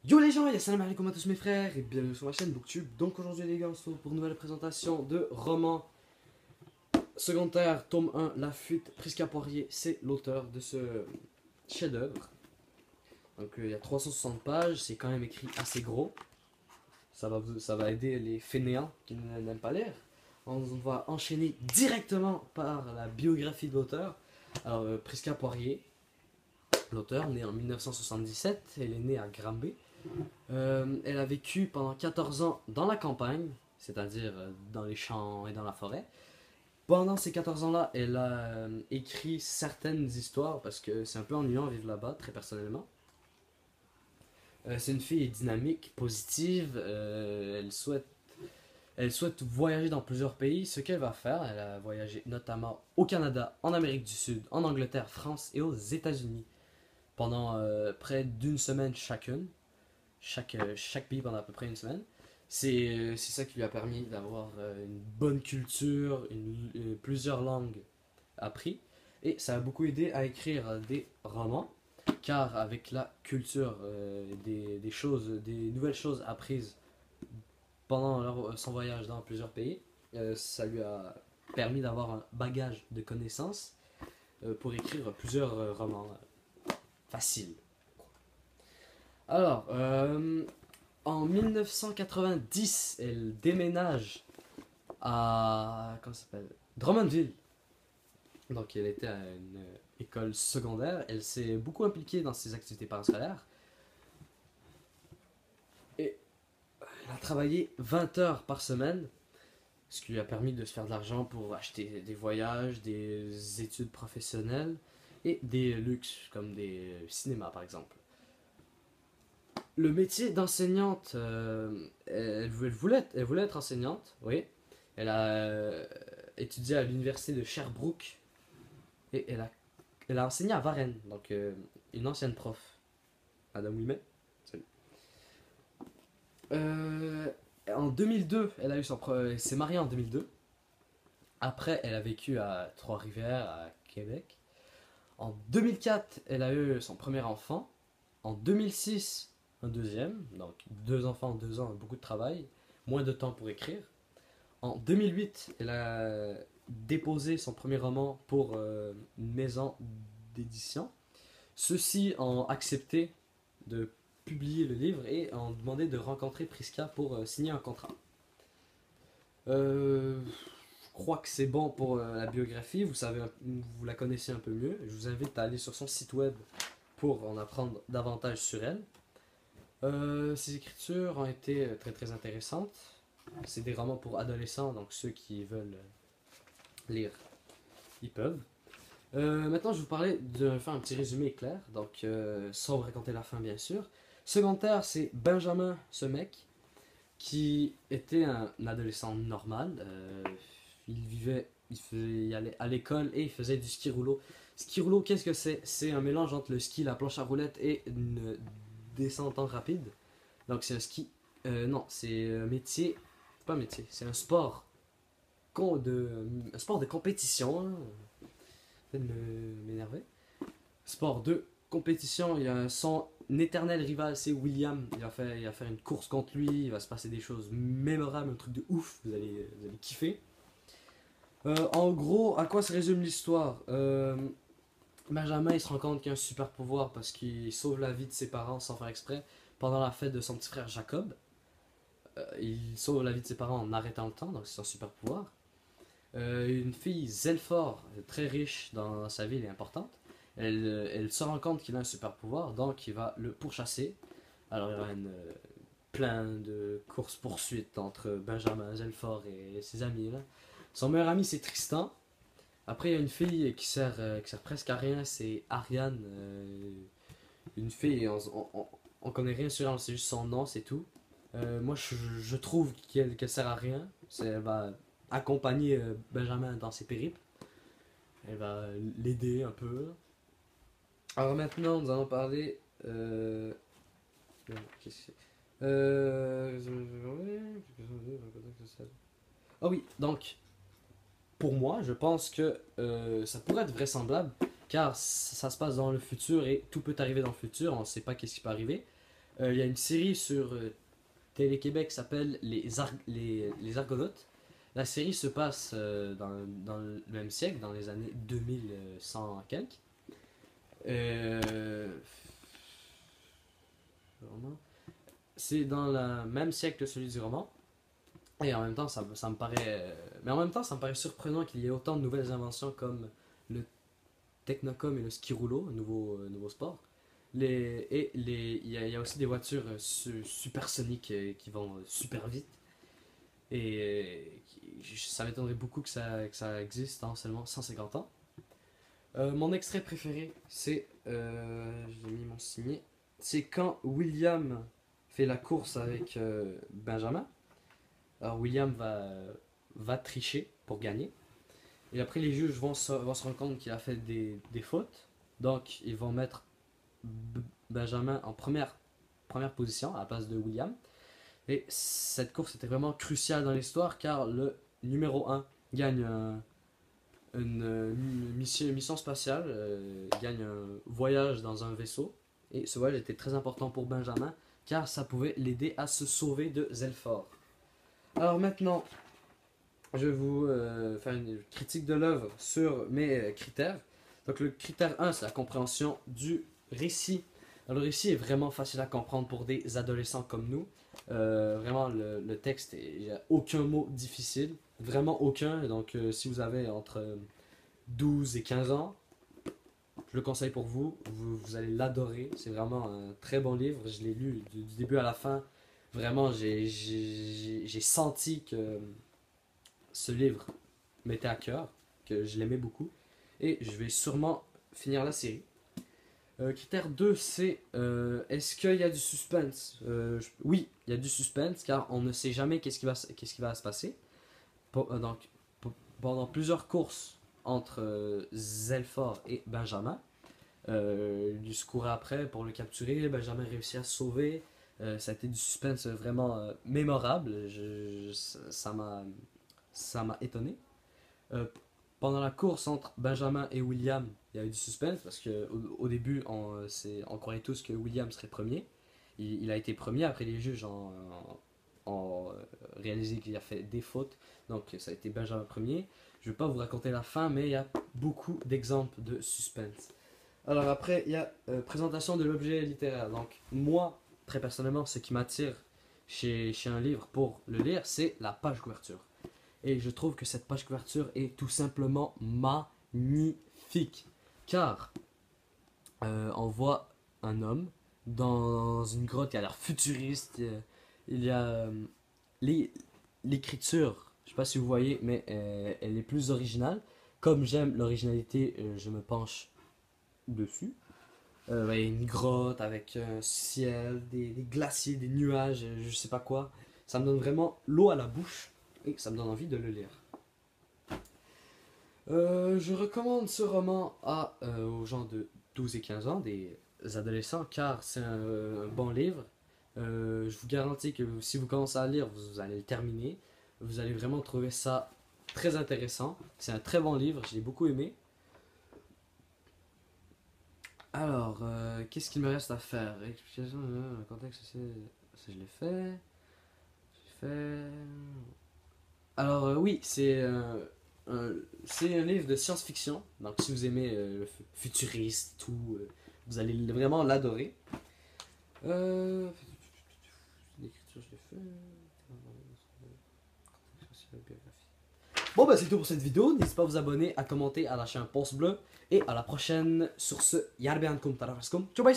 Yo les gens, salam alaikum à tous mes frères et bienvenue sur ma chaîne Booktube. Donc aujourd'hui les gars, on se retrouve pour une nouvelle présentation de roman secondaire, tome 1, La Fuite. Prisca Poirier, c'est l'auteur de ce chef-d'œuvre. Donc il y a 360 pages, c'est quand même écrit assez gros. Ça va aider les fainéants qui n'aiment pas lire. On va enchaîner directement par la biographie de l'auteur. Alors Prisca Poirier, l'auteur, né en 1977, elle est née à Granby. Elle a vécu pendant 14 ans dans la campagne, c'est-à-dire dans les champs et dans la forêt. Pendant ces 14 ans-là, elle a écrit certaines histoires parce que c'est un peu ennuyant vivre là-bas, très personnellement. C'est une fille dynamique, positive, elle souhaite voyager dans plusieurs pays. Ce qu'elle va faire, elle a voyagé notamment au Canada, en Amérique du Sud, en Angleterre, France et aux États-Unis pendant près d'une semaine chacune. Chaque pays pendant à peu près une semaine. C'est ça qui lui a permis d'avoir une bonne culture, plusieurs langues apprises. Et ça a beaucoup aidé à écrire des romans, car avec la culture, des nouvelles choses apprises pendant son voyage dans plusieurs pays, ça lui a permis d'avoir un bagage de connaissances pour écrire plusieurs romans faciles. Alors, en 1990, elle déménage à comment ça s'appelle Drummondville. Donc, elle était à une école secondaire. Elle s'est beaucoup impliquée dans ses activités parascolaires. Et elle a travaillé 20 heures par semaine, ce qui lui a permis de se faire de l'argent pour acheter des voyages, des études professionnelles et des luxes, comme des cinémas par exemple. Le métier d'enseignante, elle voulait être enseignante, oui. Elle a étudié à l'université de Sherbrooke et elle a enseigné à Varennes, donc une ancienne prof, Madame Ouimet. Salut. Euh, En 2002, elle s'est mariée en 2002. Après, elle a vécu à Trois-Rivières, à Québec. En 2004, elle a eu son premier enfant. En 2006, un deuxième. Donc, deux enfants en 2 ans, beaucoup de travail. Moins de temps pour écrire. En 2008, elle a déposé son premier roman pour une maison d'édition. Ceux-ci ont accepté de publier le livre et ont demandé de rencontrer Prisca pour signer un contrat. Je crois que c'est bon pour la biographie. Vous la connaissez un peu mieux. Je vous invite à aller sur son site web pour en apprendre davantage sur elle. Ses écritures ont été très très intéressantes. C'est des romans pour adolescents, donc ceux qui veulent lire, ils peuvent. Maintenant, je vais vous parler de faire un petit résumé éclair, donc sans vous raconter la fin bien sûr. Secondaire, c'est Benjamin, ce mec, qui était un adolescent normal. Il allait à l'école et il faisait du ski rouleau. Ski rouleau, qu'est-ce que c'est? C'est un mélange entre le ski, la planche à roulettes et une descente en rapide. Donc c'est un ski. Non, c'est un métier. Pas un métier, c'est un sport. Un sport de compétition. Hein. Peut-être m'énerver. Sport de compétition. Il y a son éternel rival, c'est William. Il va faire une course contre lui. Il va se passer des choses mémorables, un truc de ouf. Vous allez kiffer. En gros, à quoi se résume l'histoire? Benjamin il se rend compte qu'il a un super pouvoir parce qu'il sauve la vie de ses parents sans faire exprès pendant la fête de son petit frère Jacob. Il sauve la vie de ses parents en arrêtant le temps, donc c'est son super pouvoir. Une fille, Zelfort, très riche dans sa ville et importante, elle se rend compte qu'il a un super pouvoir, donc il va le pourchasser. Alors il y aura plein de courses-poursuites entre Benjamin, Zelfort et ses amis. Là. Son meilleur ami c'est Tristan. Après, il y a une fille qui sert presque à rien, c'est Ariane. Une fille, on connaît rien sur elle, on sait juste son nom, c'est tout. Moi, je trouve qu'elle sert à rien. Elle va accompagner Benjamin dans ses périples. Elle va l'aider un peu. Alors maintenant, nous allons parler. Qu'est-ce que c'est Ah oui, donc pour moi, je pense que ça pourrait être vraisemblable, car ça se passe dans le futur et tout peut arriver dans le futur, on ne sait pas qu'est-ce qui peut arriver. Il y a une série sur Télé-Québec qui s'appelle les Argonautes. La série se passe dans le même siècle, dans les années 2100 quelques. Euh, Vraiment. C'est dans le même siècle que celui du roman. Et en même temps, ça me paraît. Mais en même temps, ça me paraît surprenant qu'il y ait autant de nouvelles inventions comme le technocom et le ski rouleau, un nouveau sport. Il y a aussi des voitures supersoniques qui vont super vite. Et ça m'étonnerait beaucoup que ça existe en seulement 150 ans. Mon extrait préféré, c'est. J'ai mis mon signet. C'est quand William fait la course avec Benjamin. Alors William va tricher pour gagner. Et après, les juges vont se rendre compte qu'il a fait des fautes. Donc, ils vont mettre Benjamin en première position à la place de William. Et cette course était vraiment cruciale dans l'histoire car le numéro un gagne une mission spatiale, gagne un voyage dans un vaisseau. Et ce voyage était très important pour Benjamin car ça pouvait l'aider à se sauver de Zelfort. Alors maintenant, je vais vous faire une critique de l'œuvre sur mes critères. Donc le critère 1, c'est la compréhension du récit. Alors, le récit est vraiment facile à comprendre pour des adolescents comme nous. Vraiment, le texte, il n'y a aucun mot difficile. Vraiment aucun. Donc, si vous avez entre 12 et 15 ans, je le conseille pour vous. Vous allez l'adorer. C'est vraiment un très bon livre. Je l'ai lu du début à la fin. Vraiment, j'ai senti que ce livre m'était à cœur, que je l'aimais beaucoup. Et je vais sûrement finir la série. Critère 2, c'est est-ce qu'il y a du suspense? Oui, il y a du suspense car on ne sait jamais qu'est-ce qui va se passer. Donc, pendant plusieurs courses entre Zelfort et Benjamin, lui se courait après pour le capturer. Benjamin réussit à se sauver. Ça a été du suspense vraiment mémorable. Ça m'a étonné. Euh, Pendant la course entre Benjamin et William, il y a eu du suspense parce qu'au début, on croyait tous que William serait premier. Il a été premier, après les juges ont réalisé qu'il a fait des fautes, donc ça a été Benjamin premier. Je ne vais pas vous raconter la fin, mais il y a beaucoup d'exemples de suspense. Alors après, il y a présentation de l'objet littéraire. Donc moi, très personnellement, ce qui m'attire chez un livre pour le lire, c'est la page couverture. Et je trouve que cette page couverture est tout simplement magnifique. Car on voit un homme dans une grotte qui a l'air futuriste. Il y a l'écriture, je ne sais pas si vous voyez, mais elle est plus originale. Comme j'aime l'originalité, je me penche dessus. Il y a une grotte avec un ciel, des glaciers, des nuages, je ne sais pas quoi. Ça me donne vraiment l'eau à la bouche. Et ça me donne envie de le lire. Je recommande ce roman aux gens de 12 et 15 ans, des adolescents, car c'est un bon livre. Je vous garantis que si vous commencez à lire, vous allez le terminer. Vous allez vraiment trouver ça très intéressant. C'est un très bon livre, je l'ai beaucoup aimé. Alors, qu'est-ce qu'il me reste à faire? Explication, le contexte, ça je l'ai fait. J'ai fait. Alors oui, c'est un livre de science-fiction. Donc si vous aimez le futuriste, tout, vous allez vraiment l'adorer. L'écriture, je l'ai fait. Bon bah c'est tout pour cette vidéo. N'hésitez pas à vous abonner, à commenter, à lâcher un pouce bleu. Et à la prochaine. Sur ce, Yarbi Ankum Tarafaskum. Ciao bye,